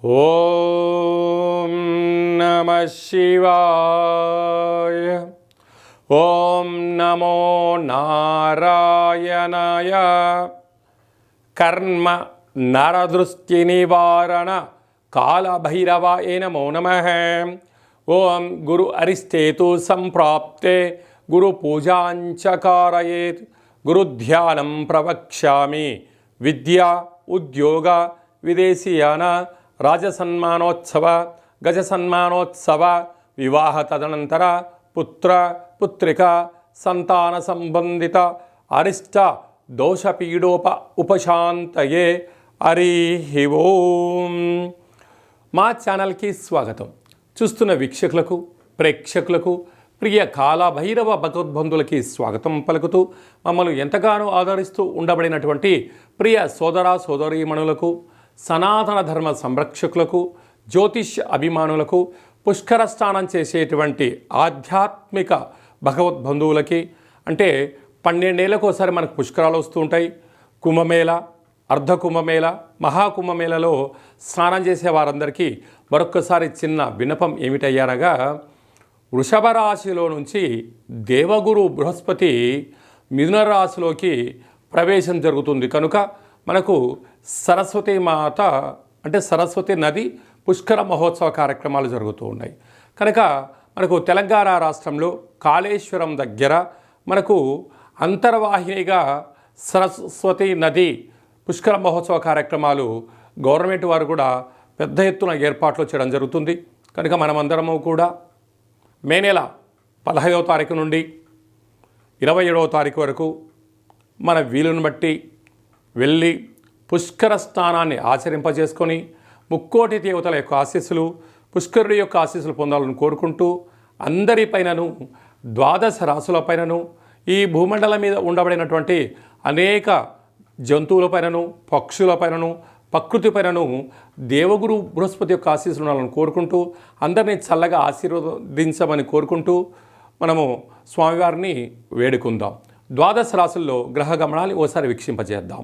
ఓం నమః శివాయ. ఓం నమో నారాయణాయ. కర్మ నరదృష్టి నివారణ కాళభైరవాయ నమో నమః. ఓం గురు అరిష్టేతు సంప్రాప్తే గురు పూజాంచ కారయేత్. గురుధ్యానం ప్రవక్ష్యామి. విద్యా ఉద్యోగ విదేశీయాన రాజసన్మానోత్సవ గజసన్మానోత్సవ వివాహ తదనంతర పుత్ర పుత్రిక సంతాన సంబంధిత అరిష్ట దోషపీడోప ఉపశాంతయే. హరి ఓం. మా ఛానల్కి స్వాగతం. చూస్తున్న వీక్షకులకు ప్రేక్షకులకు ప్రియ కాళభైరవ భగవద్బంధులకి స్వాగతం పలుకుతూ మమ్మల్ని ఎంతగానో ఆదరిస్తూ ఉండబడినటువంటి ప్రియ సోదర సోదరీమణులకు, సనాతన ధర్మ సంరక్షకులకు, జ్యోతిష్ అభిమానులకు, పుష్కర స్నానం చేసేటువంటి ఆధ్యాత్మిక భగవద్బంధువులకి, అంటే 12 ఏళ్ళకు ఒకసారి మనకు పుష్కరాలు వస్తూ ఉంటాయి. కుంభమేళ, అర్ధ కుంభమేళ, మహాకుంభమేళలో స్నానం చేసే వారందరికీ మరొక్కసారి చిన్న విన్నపం ఏమిటయ్యారగా, వృషభ రాశిలో నుంచి దేవగురు బృహస్పతి మిథున రాశిలోకి ప్రవేశం జరుగుతుంది. కనుక మనకు సరస్వతి మాత అంటే సరస్వతి నది పుష్కర మహోత్సవ కార్యక్రమాలు జరుగుతూ ఉన్నాయి. కనుక మనకు తెలంగాణ రాష్ట్రంలో కాళేశ్వరం దగ్గర మనకు అంతర్వాహినిగా సరస్వతి నది పుష్కర మహోత్సవ కార్యక్రమాలు గవర్నమెంట్ వారు కూడా పెద్ద ఎత్తున ఏర్పాట్లు చేయడం జరుగుతుంది. కనుక మనమందరము కూడా మే నెల 15వ తారీఖు నుండి 27వ తారీఖు వరకు మన వీలును బట్టి వెళ్ళి పుష్కర స్నానాన్ని ఆచరింపజేసుకొని ముక్కోటి దేవతల యొక్క ఆశీస్సులు, పుష్కరుడి యొక్క ఆశీస్సులు పొందాలని కోరుకుంటూ, అందరిపైనను 12 రాశులపైనను ఈ భూమండలం మీద ఉండబడినటువంటి అనేక జంతువులపైనను, పక్షులపైనను, ప్రకృతిపైనను దేవగురు బృహస్పతి యొక్క ఆశీస్సులు ఉండాలని కోరుకుంటూ, అందరినీ చల్లగా ఆశీర్వదించమని కోరుకుంటూ మనము స్వామివారిని వేడుకుందాం. 12 రాశుల్లో గ్రహ గమనాలు ఓసారి వీక్షింపజేద్దాం.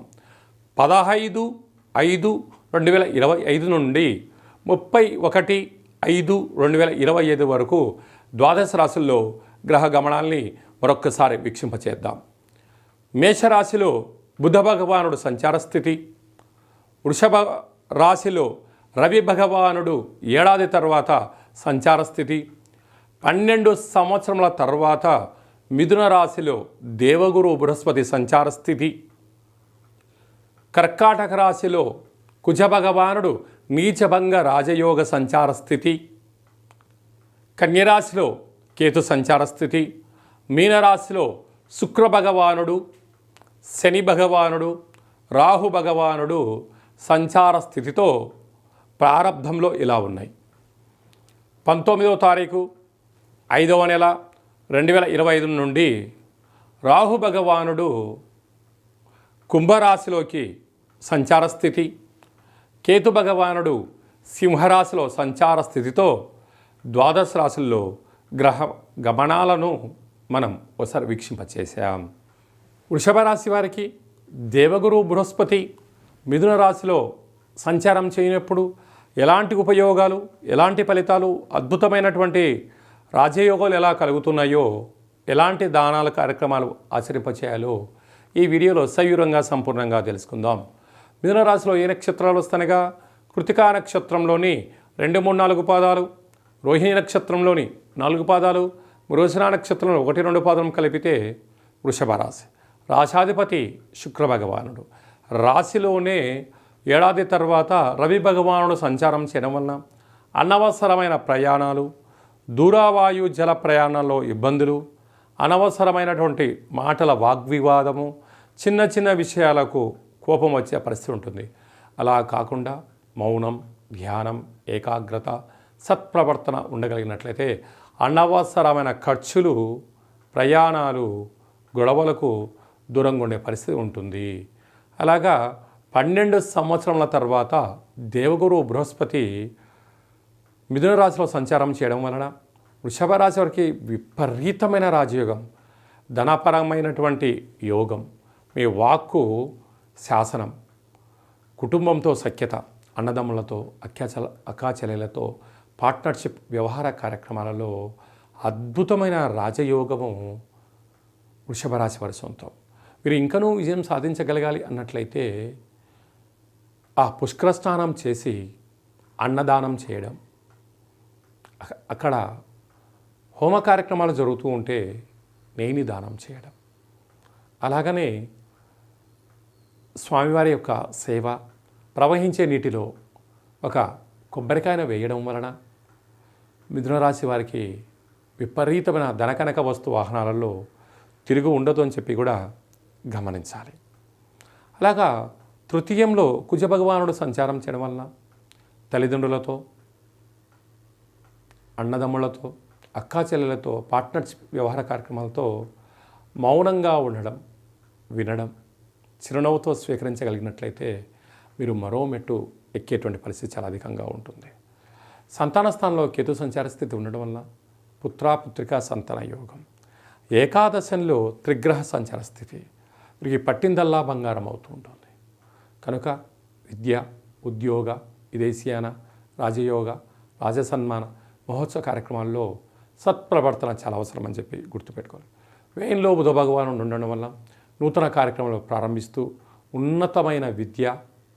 15/5/2025 నుండి 31/5/2025 వరకు 12 రాశుల్లో గ్రహ గమనాల్ని మరొక్కసారి వీక్షింపచేద్దాం. మేషరాశిలో బుధ భగవానుడు సంచార స్థితి. వృషభ రాశిలో రవి భగవానుడు ఏడాది తర్వాత సంచార స్థితి. 12 సంవత్సరముల తర్వాత మిథున రాశిలో దేవగురు బృహస్పతి సంచార స్థితి. కర్కాటక రాశిలో కుజ భగవానుడు నీచభంగ రాజయోగ సంచార స్థితి. కన్యరాశిలో కేతు సంచార స్థితి. మీనరాశిలో శుక్ర భగవానుడు, శని భగవానుడు, రాహు భగవానుడు సంచార స్థితితో ప్రారంభంలో ఇలా ఉన్నాయి. 19వ తారీఖు 5వ నెల 2025 నుండి రాహు భగవానుడు కుంభరాశిలోకి సంచార స్థితి, కేతు భగవానుడు సింహరాశిలో సంచార స్థితితో 12 రాశుల్లో గ్రహ గమనాలను మనం ఒకసారి వీక్షింపచేసాం. వృషభ రాశి వారికి దేవగురు బృహస్పతి మిథున రాశిలో సంచారం చేయనప్పుడు ఎలాంటి ఉపయోగాలు, ఎలాంటి ఫలితాలు, అద్భుతమైనటువంటి రాజయోగాలు ఎలా కలుగుతున్నాయో, ఎలాంటి దానాల కార్యక్రమాలు ఆచరింపచేయాలో ఈ వీడియోలో సవివరంగా సంపూర్ణంగా తెలుసుకుందాం. మిథున రాశిలో ఏ నక్షత్రాలు వస్తానగా, కృతికా నక్షత్రంలోని 2, 3, 4 పాదాలు, రోహిణి నక్షత్రంలోని 4 పాదాలు, మృగశిర నక్షత్రంలో 1, 2 పాదం కలిపితే వృషభ రాశి. రాశాధిపతి శుక్ర భగవానుడు. రాశిలోనే ఏడాది తర్వాత రవి భగవానుడు సంచారం చేయడం వలన అనవసరమైన ప్రయాణాలు, దూరవాయు జల ప్రయాణాల్లో ఇబ్బందులు, అనవసరమైనటువంటి మాటల వాగ్వివాదము, చిన్న చిన్న విషయాలకు కోపం వచ్చే పరిస్థితి ఉంటుంది. అలా కాకుండా మౌనం, ధ్యానం, ఏకాగ్రత, సత్ప్రవర్తన ఉండగలిగినట్లయితే అనవసరమైన ఖర్చులు, ప్రయాణాలు, గొడవలకు దూరంగా ఉండే పరిస్థితి ఉంటుంది. అలాగా 12 సంవత్సరాల తర్వాత దేవగురు బృహస్పతి మిథున రాశిలో సంచారం చేయడం వలన వృషభ రాశి వారికి విపరీతమైన రాజయోగం, ధనపరమైనటువంటి యోగం, మీ వాక్కు శాసనం, కుటుంబంతో సఖ్యత, అన్నదమ్ములతో అక్కాచెల్లెలతో పార్ట్నర్షిప్ వ్యవహార కార్యక్రమాలలో అద్భుతమైన రాజయోగము వృషభ రాశి వారి సొంతం. మీరు ఇంకనూ విజయం సాధించగలగాలి అన్నట్లయితే ఆ పుష్కర స్నానం చేసి అన్నదానం చేయడం, అక్కడ హోమ కార్యక్రమాలు జరుగుతూ ఉంటే నెయ్యిని దానం చేయడం, అలాగనే స్వామివారి యొక్క సేవ, ప్రవహించే నీటిలో ఒక కొబ్బరికాయను వేయడం వలన మిథున రాశి వారికి విపరీతమైన ధనకనక వస్తు వాహనాలలో తిరుగు ఉండదు అని చెప్పి కూడా గమనించాలి. అలాగా తృతీయంలో కుజ భగవానుడు సంచారం చేయడం వలన తల్లిదండ్రులతో, అన్నదమ్ములతో, అక్కాచెల్లెలతో పార్ట్నర్షిప్ వ్యవహార కార్యక్రమాలతో మౌనంగా ఉండడం, వినడం, చిరునవ్వుతో స్వీకరించగలిగినట్లయితే మీరు మరో మెట్టు ఎక్కేటువంటి పరిస్థితి చాలా అధికంగా ఉంటుంది. సంతాన స్థానంలో కేతు సంచార స్థితి ఉండడం వల్ల పుత్రికా సంతాన యోగం. ఏకాదశంలో త్రిగ్రహ సంచార స్థితి వీరికి పట్టిందల్లా బంగారం అవుతూ ఉంటుంది. కనుక విద్య, ఉద్యోగ, విదేశీయాన, రాజయోగ, రాజసన్మాన మహోత్సవ కార్యక్రమాల్లో సత్ప్రవర్తన చాలా అవసరం అని చెప్పి గుర్తుపెట్టుకోవాలి. వ్యయంలో బుధ భగవానుడు ఉండడం వల్ల నూతన కార్యక్రమాలు ప్రారంభిస్తూ ఉన్నతమైన విద్య,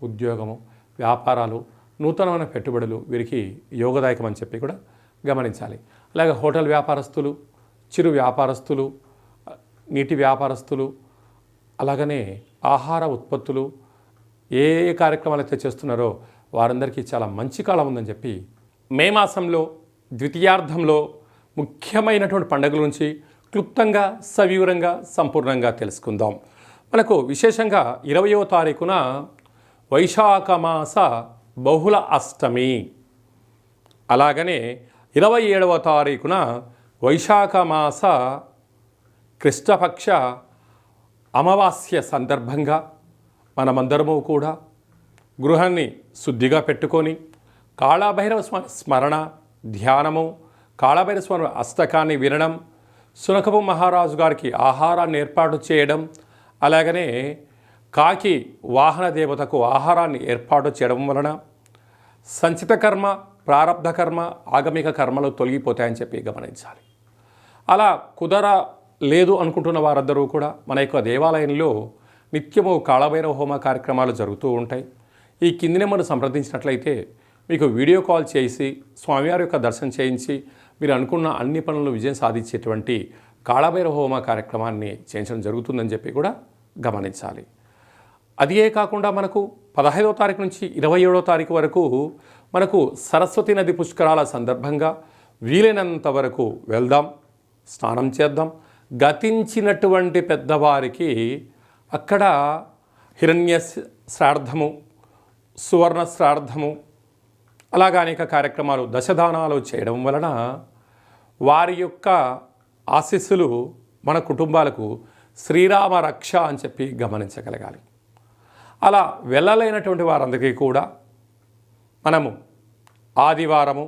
ఉద్యోగము, వ్యాపారాలు, నూతనమైన పెట్టుబడులు వీరికి యోగదాయకం అని చెప్పి కూడా గమనించాలి. అలాగే హోటల్ వ్యాపారస్తులు, చిరు వ్యాపారస్తులు, నీటి వ్యాపారస్తులు, అలాగనే ఆహార ఉత్పత్తులు ఏ ఏ కార్యక్రమాలు అయితే చేస్తున్నారో వారందరికీ చాలా మంచి కాలం ఉందని చెప్పి మే మాసంలో ద్వితీయార్థంలో ముఖ్యమైనటువంటి పండుగల గురించి క్లుప్తంగా, సవివరంగా, సంపూర్ణంగా తెలుసుకుందాం. మనకు విశేషంగా 20వ తారీఖున వైశాఖ మాస బహుళ అష్టమి, అలాగనే 27వ తారీఖున వైశాఖ మాస కృష్ణపక్ష అమావాస్య సందర్భంగా మనమందరము కూడా గృహాన్ని శుద్ధిగా పెట్టుకొని కాళభైరవ స్వామి స్మరణ, ధ్యానము, కాళభైరవ స్వామి అష్టకాన్ని వినడం, సునకపు మహారాజు గారికి ఆహారాన్ని ఏర్పాటు చేయడం, అలాగనే కాకి వాహన దేవతకు ఆహారాన్ని ఏర్పాటు చేయడం వలన సంచిత కర్మ, ప్రారబ్ధ కర్మ, ఆగమిక కర్మలు తొలగిపోతాయని చెప్పి గమనించాలి. అలా లేదు అనుకుంటున్న వారందరూ కూడా మన యొక్క దేవాలయంలో నిత్యము కాళభైరవ హోమ కార్యక్రమాలు జరుగుతూ ఉంటాయి. ఈ కింది నెంబర్ను సంప్రదించినట్లయితే మీకు వీడియో కాల్ చేసి స్వామివారి యొక్క దర్శనం చేయించి మీరు అనుకున్న అన్ని పనులు విజయం సాధించేటువంటి కాళభైరవ హోమ కార్యక్రమాన్ని చేయించడం జరుగుతుందని చెప్పి కూడా గమనించాలి. అదే కాకుండా మనకు 15వ తారీఖు నుంచి 27వ తారీఖు వరకు మనకు సరస్వతి నది పుష్కరాల సందర్భంగా వీలైనంత వరకు వెళ్దాం, స్నానం చేద్దాం. గతించినటువంటి పెద్దవారికి అక్కడ హిరణ్య శ్రాద్ధము, సువర్ణ శ్రాద్ధము, అలాగా అనేక కార్యక్రమాలు, దశదానాలు చేయడం వలన వారి యొక్క ఆశీస్సులు మన కుటుంబాలకు శ్రీరామ రక్ష అని చెప్పి గమనించగలగాలి. అలా వెళ్ళలేనటువంటి వారందరికీ కూడా మనము ఆదివారము,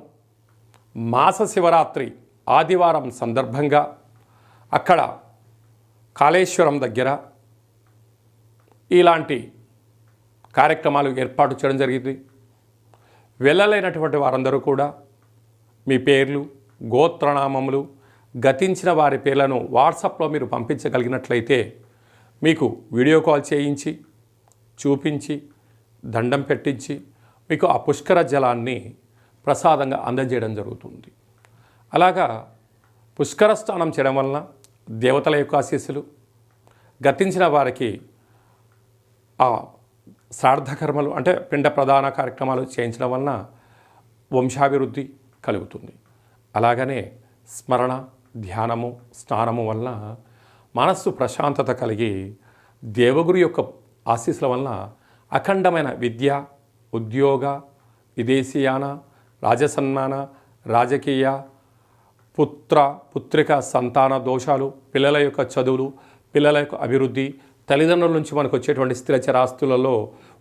మాస శివరాత్రి ఆదివారం సందర్భంగా అక్కడ కాళేశ్వరం దగ్గర ఇలాంటి కార్యక్రమాలు ఏర్పాటు చేయడం జరిగింది. వెళ్ళలేనటువంటి వారందరూ కూడా మీ పేర్లు, గోత్రనామములు, గతించిన వారి పేర్లను వాట్సాప్లో మీరు పంపించగలిగినట్లయితే మీకు వీడియో కాల్ చేయించి చూపించి దండం పెట్టించి మీకు ఆ పుష్కర జలాన్ని ప్రసాదంగా అందజేయడం జరుగుతుంది. అలాగా పుష్కర స్నానం చేయడం వలన దేవతల యొక్క ఆశీస్సులు, గతించిన వారికి ఆ శ్రాద్ధకర్మలు అంటే పిండ ప్రధాన కార్యక్రమాలు చేయించడం వలన వంశాభివృద్ధి కలుగుతుంది. అలాగనే స్మరణ, ధ్యానము, స్నానము వలన మనస్సు ప్రశాంతత కలిగి దేవగురు యొక్క ఆశీస్సుల వలన అఖండమైన విద్య, ఉద్యోగ, విదేశీయాన, రాజసన్మాన, రాజకీయ, పుత్రిక సంతాన దోషాలు, పిల్లల యొక్క చదువులు, పిల్లల యొక్క అభివృద్ధి, తల్లిదండ్రుల నుంచి మనకు వచ్చేటువంటి స్థిర చరాస్తులలో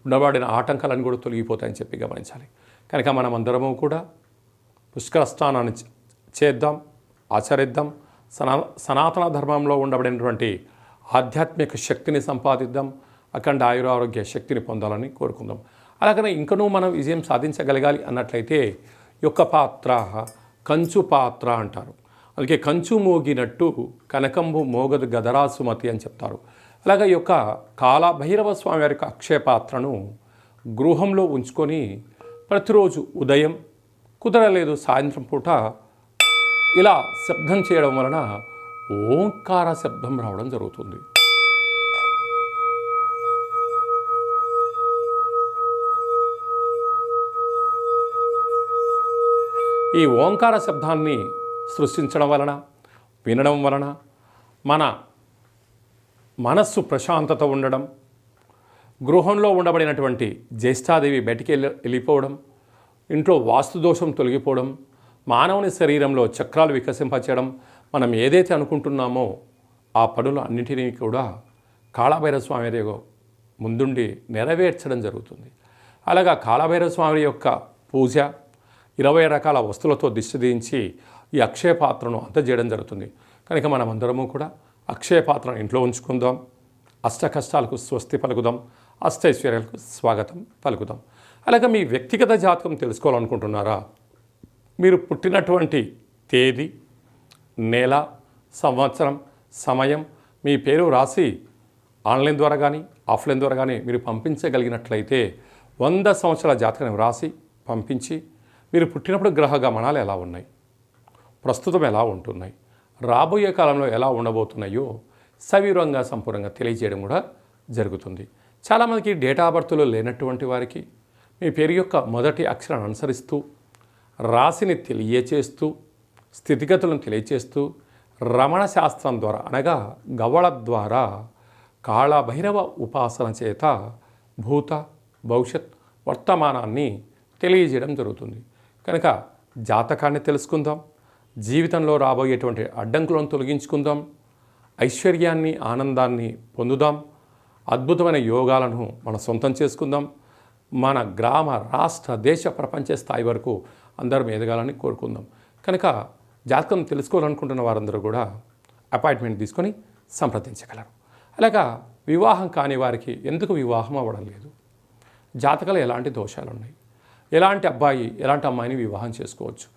ఉండబడిన ఆటంకాలను కూడా తొలగిపోతాయని చెప్పి గమనించాలి. కనుక మనం అందరము కూడా పుష్కర స్నానాన్ని చేద్దాం, ఆచరిద్దాం. సనాతన ధర్మంలో ఉండబడినటువంటి ఆధ్యాత్మిక శక్తిని సంపాదిద్దాం. అఖండ ఆయురారోగ్య శక్తిని పొందాలని కోరుకుందాం. అలాగనే ఇంకనూ మనం విజయం సాధించగలగాలి అన్నట్లయితే యొక్క పాత్ర కంచు పాత్ర అంటారు. అలాగే కంచు మోగినట్టు కనకంబు మోగదు గదరా సుమతి అని చెప్తారు. అలాగే ఈ యొక్క కాలభైరవ స్వామి వారి యొక్క అక్షయ పాత్రను గృహంలో ఉంచుకొని ప్రతిరోజు ఉదయం కుదరలేదు సాయంత్రం పూట ఇలా శబ్దం చేయడం వలన ఓంకార శబ్దం రావడం జరుగుతుంది. ఈ ఓంకార శబ్దాన్ని సృష్టించడం వలన వినడం వలన మన మనస్సు ప్రశాంతత ఉండడం, గృహంలో ఉండబడినటువంటి జ్యేష్ఠాదేవి బయటికి వెళ్ళిపోవడం, ఇంట్లో వాస్తుదోషం తొలగిపోవడం, మానవుని శరీరంలో చక్రాలు వికసింపచేయడం, మనం ఏదైతే అనుకుంటున్నామో ఆ పనులు అన్నింటినీ కూడా కాళభైరవ స్వామి ముందుండి నెరవేర్చడం జరుగుతుంది. అలాగా కాళభైరవ స్వామి యొక్క పూజ 20 రకాల వస్తువులతో దిష్టి దించి ఈ అక్షయ పాత్రను అందజేయడం జరుగుతుంది. కనుక మనమందరము కూడా అక్షయ పాత్రను ఇంట్లో ఉంచుకుందాం, అష్ట కష్టాలకు స్వస్తి పలుకుదాం, అష్టైశ్వర్యాలకు స్వాగతం పలుకుదాం. అలాగే మీ వ్యక్తిగత జాతకం తెలుసుకోవాలనుకుంటున్నారా? మీరు పుట్టినటువంటి తేదీ, నెల, సంవత్సరం, సమయం, మీ పేరు రాసి ఆన్లైన్ ద్వారా కానీ ఆఫ్లైన్ ద్వారా కానీ మీరు పంపించగలిగినట్లయితే 100 సంవత్సరాల జాతకాన్ని వ్రాసి పంపించి మీరు పుట్టినప్పుడు గ్రహ గమనాలు ఎలా ఉన్నాయి, ప్రస్తుతం ఎలా ఉంటున్నాయి, రాబోయే కాలంలో ఎలా ఉండబోతున్నాయో సవివరంగా సంపూర్ణంగా తెలియజేయడం కూడా జరుగుతుంది. చాలామందికి డేటా ఆఫ్ బర్త్లో లేనటువంటి వారికి మీ పేరు యొక్క మొదటి అక్షరాన్ని అనుసరిస్తూ రాశిని తెలియచేస్తూ స్థితిగతులను తెలియచేస్తూ రమణ శాస్త్రం ద్వారా అనగా గవ్వళ ద్వారా కాళభైరవ ఉపాసన చేత భూత భవిష్యత్ వర్తమానాన్ని తెలియజేయడం జరుగుతుంది. కనుక జాతకాన్ని తెలుసుకుందాం, జీవితంలో రాబోయేటువంటి అడ్డంకులను తొలగించుకుందాం, ఐశ్వర్యాన్ని ఆనందాన్ని పొందుదాం, అద్భుతమైన యోగాలను మనం సొంతం చేసుకుందాం, మన గ్రామ రాష్ట్ర దేశ ప్రపంచ స్థాయి వరకు అందరం ఎదగాలని కోరుకుందాం. కనుక జాతకం తెలుసుకోవాలనుకుంటున్న వారందరూ కూడా అపాయింట్మెంట్ తీసుకొని సంప్రదించగలరు. అలాగా వివాహం కాని వారికి ఎందుకు వివాహం అవ్వడం లేదు, జాతకాలు ఎలాంటి దోషాలు ఉన్నాయి, ఎలాంటి అబ్బాయి ఎలాంటి అమ్మాయిని వివాహం చేసుకోవచ్చు,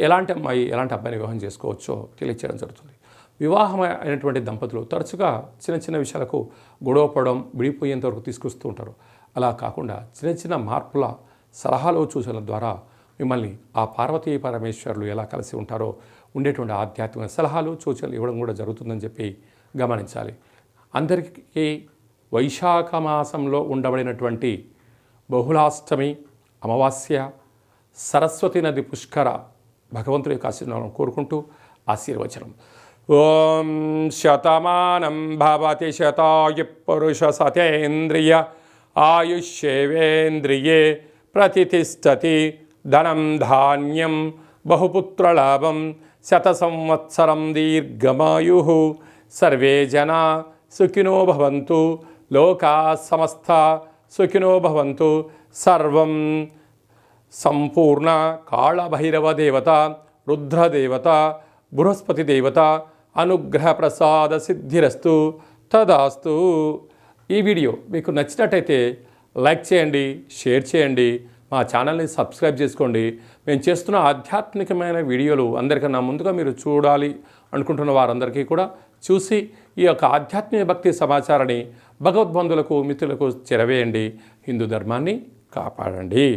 ఎలాంటి అమ్మాయి ఎలాంటి అబ్బాయిని వివాహం చేసుకోవచ్చో తెలియచేయడం జరుగుతుంది. వివాహం అయినటువంటి దంపతులు తరచుగా చిన్న చిన్న విషయాలకు గొడవపడడం, విడిపోయేంత వరకు తీసుకొస్తూ ఉంటారు. అలా కాకుండా చిన్న చిన్న మార్పుల సలహాలు సూచనల ద్వారా మిమ్మల్ని ఆ పార్వతీ పరమేశ్వరులు ఎలా కలిసి ఉంటారో ఉండేటువంటి ఆధ్యాత్మిక సలహాలు సూచనలు ఇవ్వడం కూడా జరుగుతుందని చెప్పి గమనించాలి. అందరికీ వైశాఖ మాసంలో ఉండబడినటువంటి బహుళాష్టమి అమావాస్య సరస్వతి నది పుష్కర భగవంతుడి యొక్క ఆశీర్వాదం కోరుకుంటూ ఆశీర్వచనం. ఓం శతమానం భవతి శతాయు పురుష సతేంద్రియ ఆయుష్యేవేంద్రియే ప్రతిష్టతి ధనం ధాన్యం బహుపుత్రలాభం శత సంవత్సరం దీర్ఘమాయు సర్వే జనా సుఖినో భవంతు లోకా సమస్త సుఖినో భవంతు. సర్వం సంపూర్ణ కాళభైరవ దేవత, రుద్రదేవత, బృహస్పతి దేవత అనుగ్రహ ప్రసాద సిద్ధిరస్తు తదాస్తు. ఈ వీడియో మీకు నచ్చినట్టయితే లైక్ చేయండి, షేర్ చేయండి, మా ఛానల్ని సబ్స్క్రైబ్ చేసుకోండి. మేము చేస్తున్న ఆధ్యాత్మికమైన వీడియోలు అందరికన్నా ముందుగా మీరు చూడాలి అనుకుంటున్న వారందరికీ కూడా చూసి ఈ యొక్క ఆధ్యాత్మిక భక్తి సమాచారాన్ని భగవద్బంధులకు మిత్రులకు చేరవేయండి. హిందూ ధర్మాన్ని కాపాడండి.